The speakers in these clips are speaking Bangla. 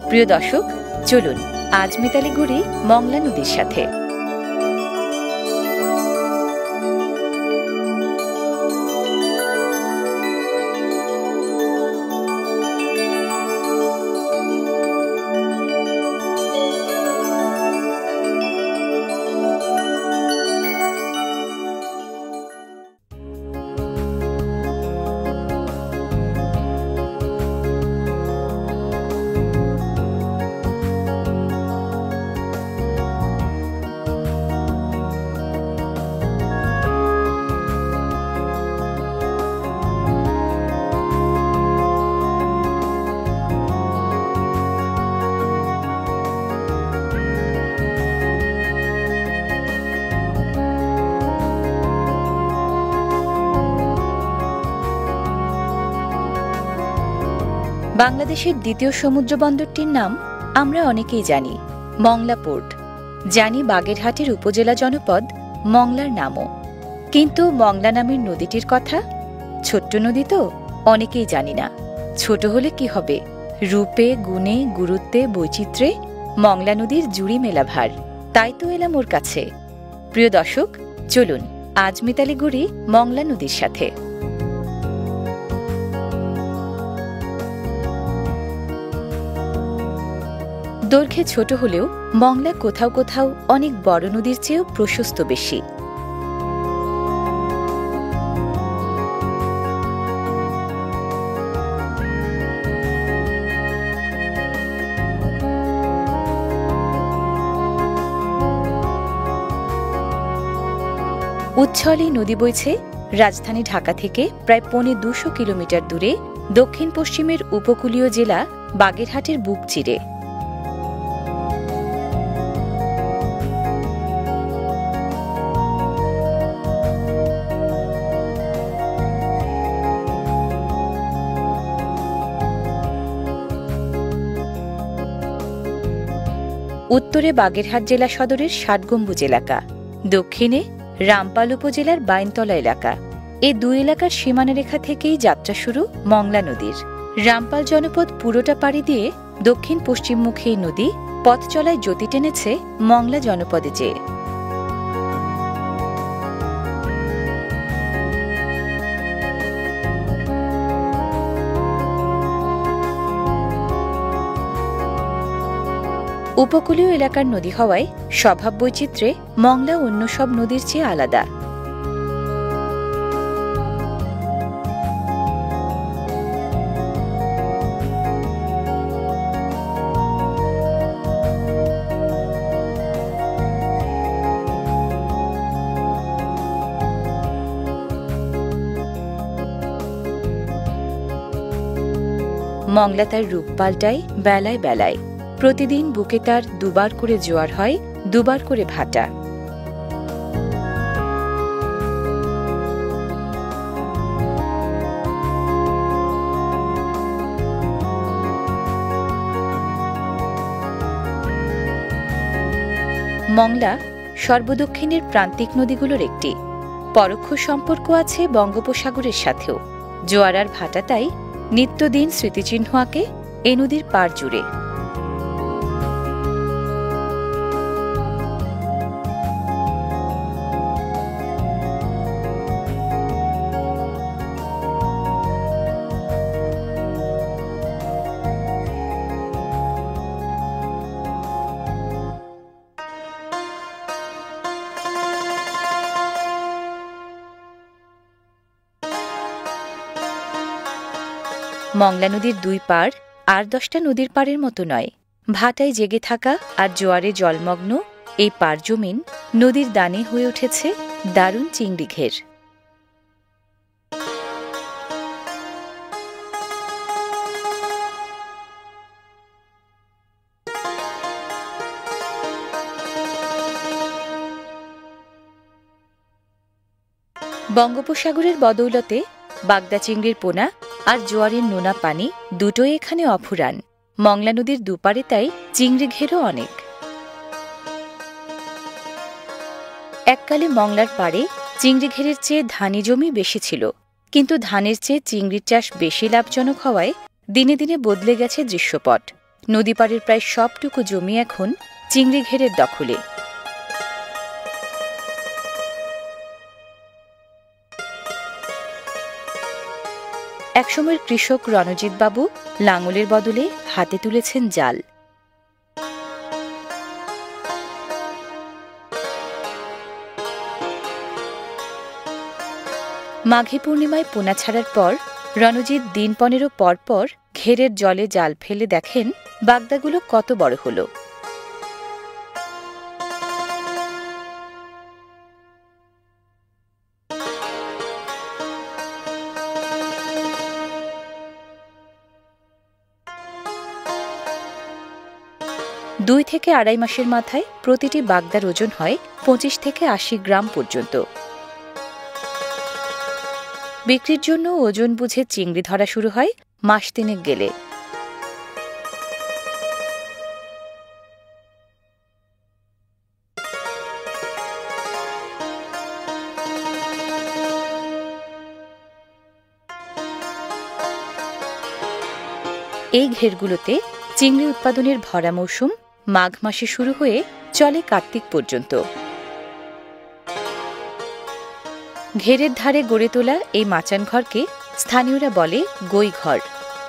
প্রিয় দর্শক, চলুন আজ মিতালি ঘুরি মংলা নদীর সাথে। বাংলাদেশের দ্বিতীয় সমুদ্র বন্দরটির নাম আমরা অনেকেই জানি, মংলা পোর্ট। জানি বাগেরহাটের উপজেলা জনপদ মংলার নামও, কিন্তু মংলা নামের নদীটির কথা? ছোট্ট নদী তো অনেকেই জানি না। ছোট হলে কি হবে, রূপে গুণে গুরুত্বে বৈচিত্র্যে মংলা নদীর জুড়ি মেলা ভার। তাই তো এলাম ওর কাছে। প্রিয় দর্শক, চলুন আজ মিতালি ঘুরি মংলা নদীর সাথে। দৈর্ঘ্যে ছোট হলেও মংলা কোথাও কোথাও অনেক বড় নদীর চেয়েও প্রশস্ত বেশি। উচ্ছলে নদী বইছে রাজধানী ঢাকা থেকে প্রায় ২৫০ কিলোমিটার দূরে দক্ষিণ পশ্চিমের উপকূলীয় জেলা বাগেরহাটের বুক চিরে। উত্তরে বাগেরহাট জেলা সদরের ৬০ গম্বুজ এলাকা, দক্ষিণে রামপাল উপজেলার বাইনতলা এলাকা। এই দুই এলাকার সীমানা রেখা থেকেই যাত্রা শুরু মংলা নদীর। রামপাল জনপদ পুরোটা পাড়ি দিয়ে দক্ষিণ পশ্চিমমুখী এই নদী পথ চলায় জ্যোতি টেনেছে মংলা জনপদে যেয়ে। উপকূলীয় এলাকার নদী হওয়ায় স্বভাব বৈচিত্র্যে মংলা অন্য সব নদীর চেয়ে আলাদা। মংলা তার রূপ পাল্টায় বেলায় বেলায়। প্রতিদিন বুকে তার দুবার করে জোয়ার হয়, দুবার করে ভাটা। মংলা সর্বদক্ষিণের প্রান্তিক নদীগুলোর একটি। পরোক্ষ সম্পর্ক আছে বঙ্গোপসাগরের সাথেও। জোয়ার আর ভাটা তাই নিত্যদিন স্মৃতিচিহ্ন আঁকে এ নদীর পাড় জুড়ে। মংলা নদীর দুই পাড় আর ১০টা নদীর পাড়ের মতো নয়। ভাটায় জেগে থাকা আর জোয়ারে জলমগ্ন এই পাড় জমিন নদীর দানে হয়ে উঠেছে দারুণ চিংড়ি ঘের। বঙ্গোপসাগরের বদৌলতে বাগদা চিংড়ির পোনা আর জোয়ারের নোনা পানি দুটোই এখানে অফুরান। মংলা নদীর দুপারে তাই চিংড়ি ঘেরও অনেক। এককালে মংলার পাড়ে চিংড়ি ঘেরের চেয়ে ধানি জমি বেশি ছিল, কিন্তু ধানের চেয়ে চিংড়ির চাষ বেশি লাভজনক হওয়ায় দিনে দিনে বদলে গেছে দৃশ্যপট। নদী পাড়ের প্রায় সবটুকু জমি এখন চিংড়ি ঘেরের দখলে। একসময়ের কৃষক রণজিৎ বাবু লাঙলের বদলে হাতে তুলেছেন জাল। মাঘী পূর্ণিমায় পোনা ছাড়ার পর রণজিৎ দিন 15 পর পর ঘেরের জলে জাল ফেলে দেখেন বাগদাগুলো কত বড় হল। দুই থেকে আড়াই মাসের মাথায় প্রতিটি বাগদার ওজন হয় 25 থেকে 80 গ্রাম পর্যন্ত। বিক্রির জন্য ওজন বুঝে চিংড়ি ধরা শুরু হয় মাস 3 গেলে। এই ঘেরগুলোতে চিংড়ি উৎপাদনের ভরা মৌসুম মাঘ মাসে শুরু হয়ে চলে কার্তিক পর্যন্ত। ঘেরের ধারে গড়ে তোলা এই মাচান ঘরকে স্থানীয়রা বলে গৈঘর।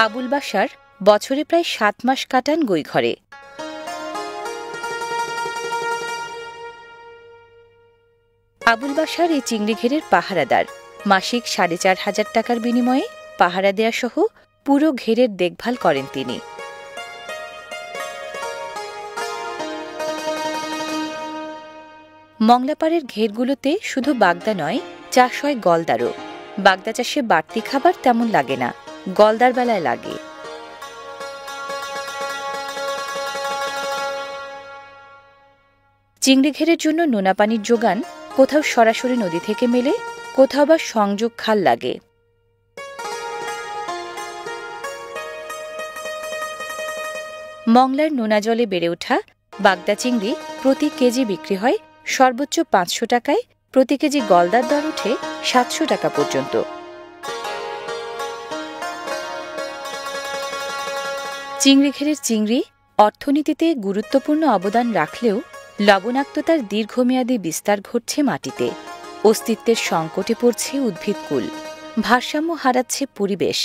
আবুল বাশার বছরে প্রায় 7 মাস কাটান গৈঘরে। আবুল বাশার এই চিংড়ি ঘেরের পাহারাদার। মাসিক 4,500 টাকার বিনিময়ে পাহারা দেয়া সহ পুরো ঘেরের দেখভাল করেন তিনি। মংলাপাড়ের ঘেরগুলোতে শুধু বাগদা নয়, চাষ হয় গলদারও। বাগদা চাষে বাড়তি খাবার তেমন লাগে না, গলদার বেলায় লাগে। চিংড়ি ঘেরের জন্য নোনা পানির যোগান কোথাও সরাসরি নদী থেকে মেলে, কোথাও বা সংযোগ খাল লাগে। মংলার নোনা জলে বেড়ে ওঠা বাগদা চিংড়ি প্রতি কেজি বিক্রি হয় সর্বোচ্চ 500 টাকায়, প্রতি কেজি গলদার দর ওঠে 700 টাকা পর্যন্ত। চিংড়ি ঘেরের চিংড়ি অর্থনীতিতে গুরুত্বপূর্ণ অবদান রাখলেও লবণাক্ততার দীর্ঘমেয়াদী বিস্তার ঘটছে মাটিতে। অস্তিত্বের সংকটে পড়ছে উদ্ভিদকুল, ভারসাম্য হারাচ্ছে পরিবেশ।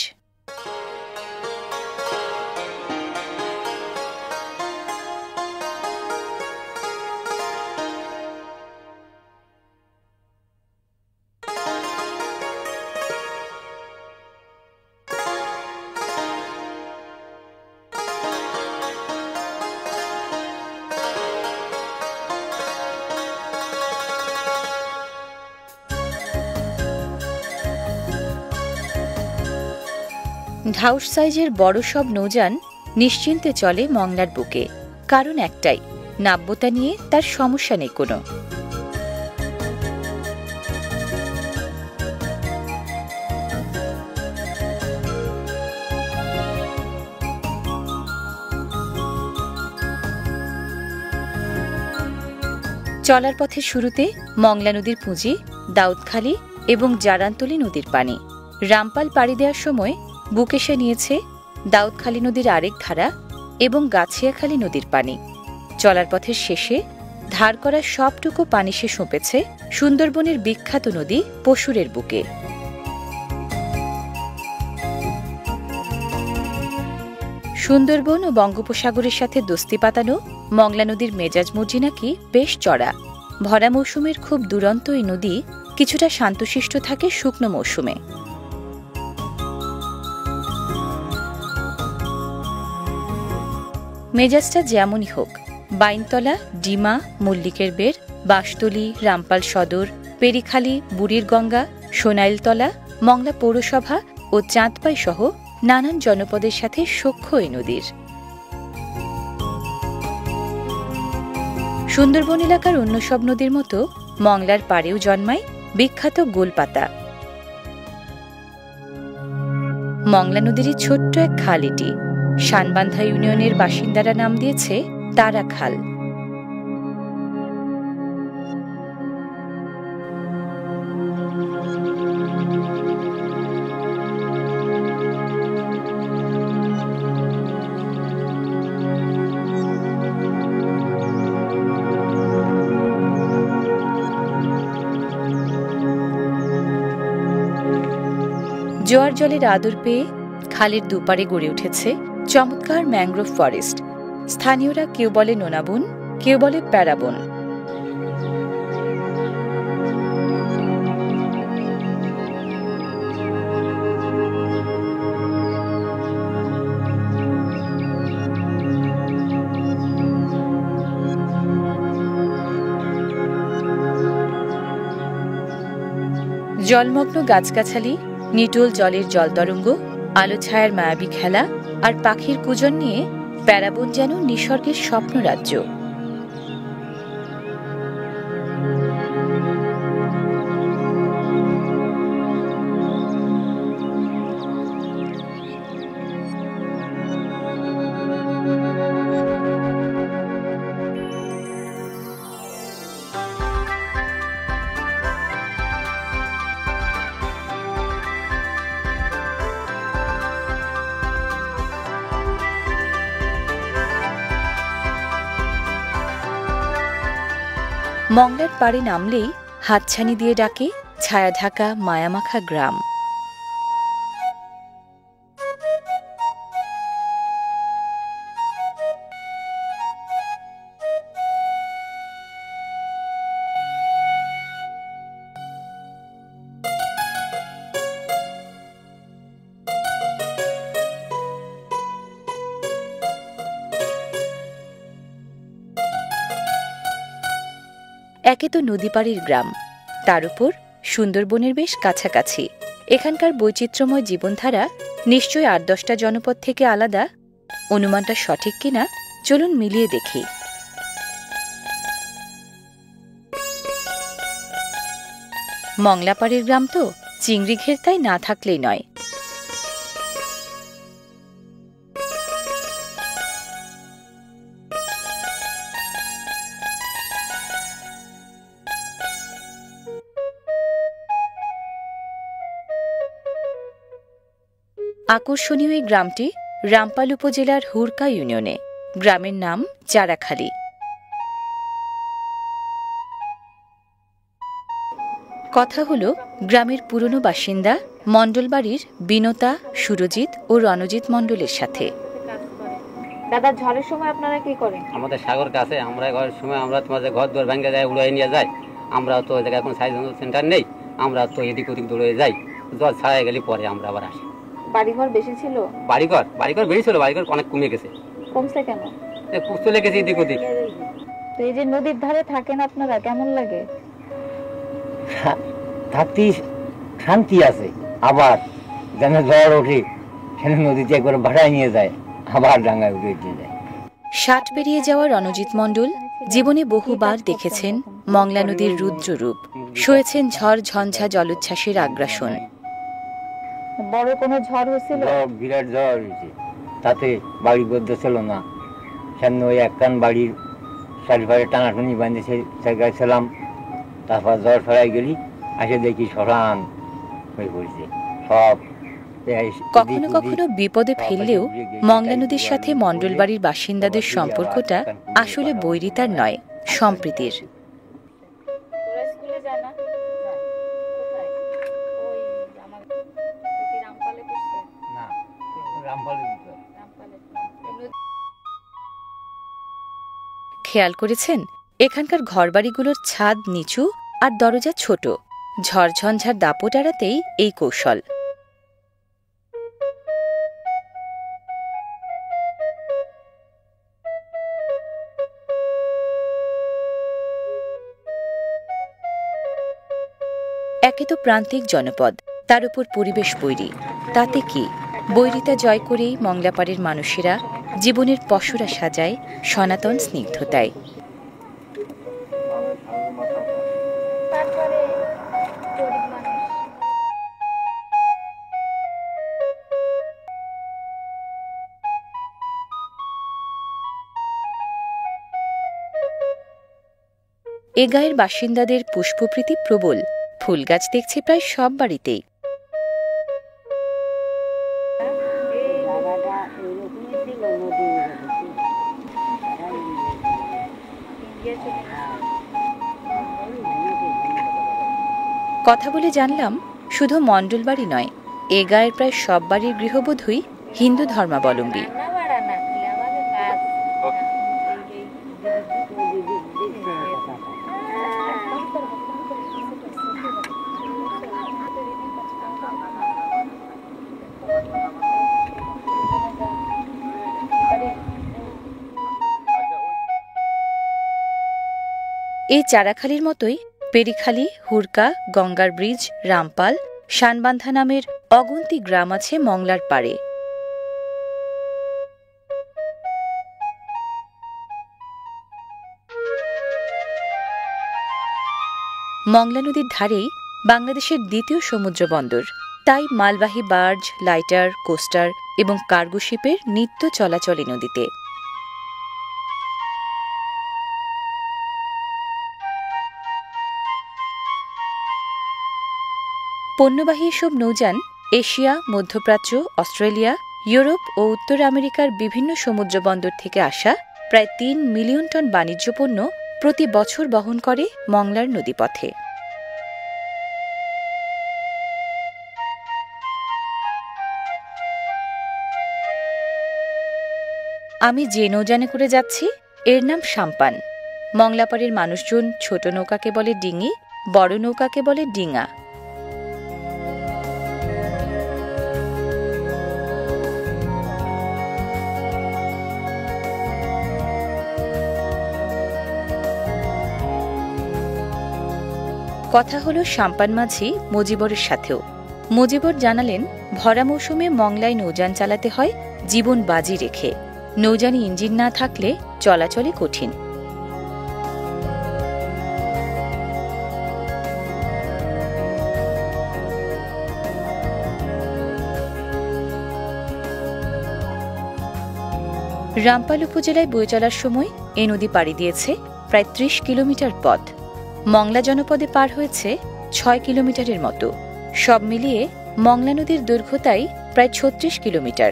ঢাউস সাইজের বড় সব নৌযান নিশ্চিন্তে চলে মংলার বুকে। কারণ একটাই, নাব্যতা নিয়ে তার সমস্যা নেই কোনো। চলার পথের শুরুতে মংলা নদীর পুঁজি, দাউদখালী এবং জারান্তলি নদীর পানি। রামপাল পাড়ি দেওয়ার সময় বুক এসে নিয়েছে দাউদখালী নদীর আরেক ধারা এবং গাছিয়াখালী নদীর পানি। চলার পথের শেষে ধার করা সবটুকু পানি সে সঁপেছে সুন্দরবনের বিখ্যাত নদী পশুরের বুকে। সুন্দরবন ও বঙ্গোপসাগরের সাথে দোস্তি পাতানো মংলা নদীর মেজাজ মর্জি নাকি বেশ চড়া। ভরা মৌসুমের খুব দুরন্ত এই নদী কিছুটা শান্তশিষ্ট থাকে শুকনো মৌসুমে। মেজাজটা যেমনই হোক, বাইনতলা, ডিমা, মল্লিকের বের, বাঁশতলী, রামপাল সদর, পেরিখালী, বুড়ির গঙ্গা, সোনাইলতলা, মংলা পৌরসভা ও চাঁদপাই সহ নানান জনপদের সাথে সখ্য এই নদীর। সুন্দরবন এলাকার অন্য সব নদীর মতো মংলার পাড়েও জন্মায় বিখ্যাত গোলপাতা। মংলা নদীরই ছোট্ট এক খাল এটি। শানবান্ধা ইউনিয়নের বাসিন্দারা নাম দিয়েছে তারা খাল। জোয়ার জলের আদর পেয়ে খালের দুপারে গড়ে উঠেছে চমৎকার ম্যানগ্রোভ ফরেস্ট। স্থানীয়রা কেউ বলে নোনাবন, কেউ বলে প্যারাবন। জলমগ্ন গাছগাছালি, নিটোল জলের জলতরঙ্গ, আলো ছায়ার মায়াবী খেলা আর পাখির কুজন নিয়ে প্যারাবন যেন নিসর্গের স্বপ্নরাজ্য। মংলার পাড়ে নামলেই হাতছানি দিয়ে ডাকে ছায়া ঢাকা মায়ামাখা গ্রাম। একে তো নদীপাড়ের গ্রাম, তার উপর সুন্দরবনের বেশ কাছাকাছি। এখানকার বৈচিত্র্যময় জীবনধারা নিশ্চয়ই ৮-১০টা জনপদ থেকে আলাদা। অনুমানটা সঠিক কিনা চলুন মিলিয়ে দেখি। মংলাপাড়ের গ্রাম তো চিংড়ি ঘেরতাই না থাকলেই নয়। আকর্ষণীয় এই গ্রামটি রামপাল উপজেলার হুড়কা ইউনিয়নে। গ্রামের নাম চারাখালী। কথা হলো গ্রামের পুরনো বাসিন্দা মণ্ডলবাড়ির বিনতা, সুরজিৎ ও রণজিৎ মণ্ডলের সাথে। দাদা, ঝড়ের সময় আপনারা কি করেন? আমাদের সাগর কাছে, আমরা ঘরের সময় আমরা তোমাদের ঘর দর ভেঙে যায়, উড়াই নিয়ে যাই। আমরা তো ওই জায়গায় কোনো সাইজ সেন্টার নেই, আমরা তো এদিক ওদিক দৌড়ে যাই। জল ছাড়াই গেলে পরে আমরা আবার আসি। বাড়িঘর বেশি ছিল? বাড়িঘর বেশি ছিল, বাড়িঘর অনেক কমে গেছে। কমছে কেন? চলে গেছে এদিক ওদিক। তো এই যে নদীর ধারে থাকেন আপনারা, কেমন লাগে? থাকতে শান্তি আছে, আবার যেন ঝড় ওঠে সেখানে নদীতে একবার ভাড়ায় নিয়ে যায়, আবার ডাঙ্গায় উঠে দিয়ে যায়। 60 পেরিয়ে যাওয়া রণজিৎ মণ্ডল জীবনে বহুবার দেখেছেন মংলা নদীর রুদ্ররূপ, সয়েছেন ঝড় ঝঞ্ঝা জলোচ্ছ্বাসের আগ্রাসন। বড় কোনো ঝড় হয়েছিল? বিরাট ঝড় হয়েছে, তাতে বাড়ি বদ্ধ ছিল না। সামনে ওই একখান বাড়ির চারিপাশে টানাটানি বাঁধে সেই জায়গায় ছিলাম। তারপর ঝড় ফেরাই গেলি, আসে দেখি শ্মশান হয়ে পড়েছে সব। কখনো কখনো বিপদে ফেললেও মংলা নদীর সাথে মণ্ডলবাড়ির বাসিন্দাদের সম্পর্কটা আসলে বৈরিতার নয়, সম্প্রীতির। খেয়াল করেছেন এখানকার ঘরবাড়িগুলোর ছাদ নিচু আর দরজা ছোট। ঝড়ঝঞ্ঝার দাপট এড়াতেই এই কৌশল। একে তো প্রান্তিক জনপদ, তার উপর পরিবেশ বৈরী। তাতে কি, বৈরিতা জয় করেই মংলাপাড়ের মানুষেরা জীবনের পসরা সাজায় সনাতন স্নিগ্ধতায়। এ গায়ের বাসিন্দাদের পুষ্পপ্রীতি প্রবল। ফুল গাছ দেখছে প্রায় সব বাড়িতেই। কথা বলে জানলাম শুধু মণ্ডলবাড়ি নয়, এ গায়ের প্রায় সব বাড়ির গৃহবধূই হিন্দু ধর্মাবলম্বী। এই চারাখালির মতোই পেরিখালি, হুড়কা, গঙ্গার ব্রিজ, রামপাল, শানবান্ধা নামের অগুন্তি গ্রাম আছে মংলার পাড়ে। মংলা নদীর ধারেই বাংলাদেশের দ্বিতীয় সমুদ্র বন্দর, তাই মালবাহী বার্জ, লাইটার, কোস্টার এবং কার্গো শিপের নিত্য চলাচল এই নদীতে। পণ্যবাহী এসব নৌযান এশিয়া, মধ্যপ্রাচ্য, অস্ট্রেলিয়া, ইউরোপ ও উত্তর আমেরিকার বিভিন্ন সমুদ্র বন্দর থেকে আসা প্রায় ৩ মিলিয়ন টন বাণিজ্য পণ্য প্রতি বছর বহন করে মংলার নদীপথে। আমি যে নৌযানে করে যাচ্ছি এর নাম সাম্পান। মংলাপাড়ের মানুষজন ছোট নৌকাকে বলে ডিঙি, বড় নৌকাকে বলে ডিঙা। কথা হলো সাম্পান মাঝি মজিবরের সাথেও। মজিবর জানালেন, ভরা মৌসুমে মংলায় নৌযান চালাতে হয় জীবন বাজি রেখে। নৌযানে ইঞ্জিন না থাকলে চলাচলে কঠিন। রামপাল উপজেলায় বয়ে চলার সময় এ নদী পাড়ি দিয়েছে প্রায় ৩০ কিলোমিটার পথ। মংলা জনপদে পার হয়েছে ৬ কিলোমিটারের মতো। সব মিলিয়ে মংলা নদীর দৈর্ঘ্য তাই প্রায় ৩৬ কিলোমিটার।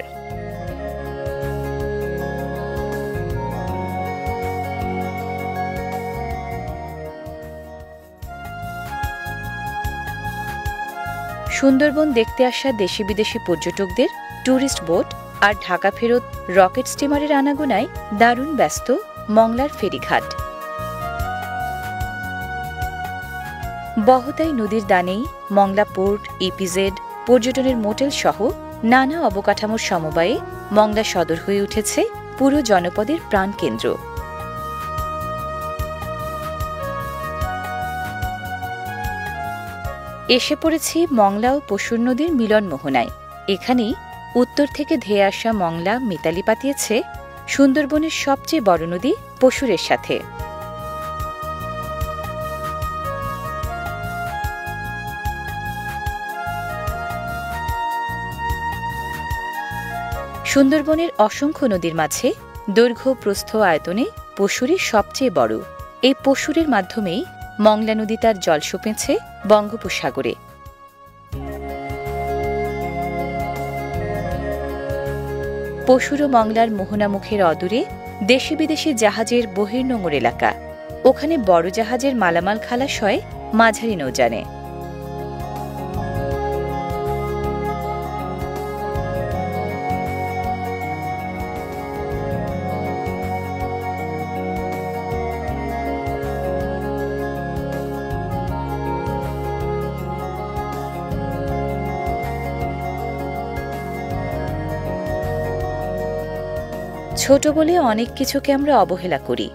সুন্দরবন দেখতে আসা দেশি বিদেশি পর্যটকদের ট্যুরিস্ট বোট আর ঢাকা ফেরত রকেট স্টিমারের আনাগোনায় দারুণ ব্যস্ত মংলার ফেরিঘাট। বহতাই নদীর দানেই মংলা পোর্ট, ইপিজেড, পর্যটনের মোটেল সহ নানা অবকাঠামোর সমবায়ে মংলা সদর হয়ে উঠেছে পুরো জনপদের প্রাণকেন্দ্র। এসে পড়েছি মংলা ও পশুর নদীর মিলন মোহনায়। এখানেই উত্তর থেকে ধেয়ে আসা মংলা মিতালি পাতিয়েছে সুন্দরবনের সবচেয়ে বড় নদী পশুরের সাথে। সুন্দরবনের অসংখ্য নদীর মাঝে দৈর্ঘ্য প্রস্থ আয়তনে পশুরই সবচেয়ে বড়। এই পশুরের মাধ্যমেই মংলা নদী তার জল সঁপেছে বঙ্গোপসাগরে। পশুর ও মংলার মোহনামুখের অদূরে দেশি বিদেশি জাহাজের বহির্নোঙর এলাকা। ওখানে বড় জাহাজের মালামাল খালাস হয় মাঝারি নৌযানে। ছোট বলে অনেক কিছুকে আমরা অবহেলা করি,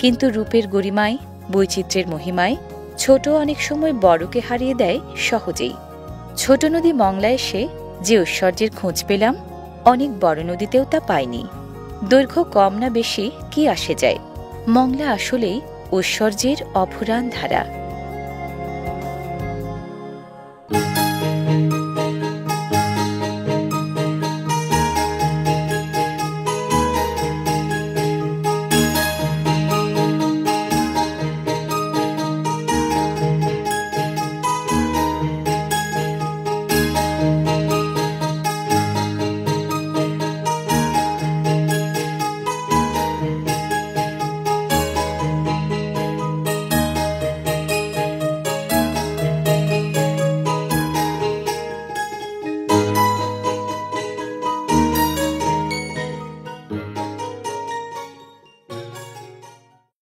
কিন্তু রূপের গরিমায়, বৈচিত্র্যের মহিমায় ছোট অনেক সময় বড়কে হারিয়ে দেয় সহজেই। ছোট নদী মংলা এসে যে ঐশ্বর্যের খোঁজ পেলাম, অনেক বড় নদীতেও তা পাইনি। দৈর্ঘ্য কম না বেশি কি আসে যায়, মংলা আসলেই ঐশ্বর্যের অফুরান ধারা।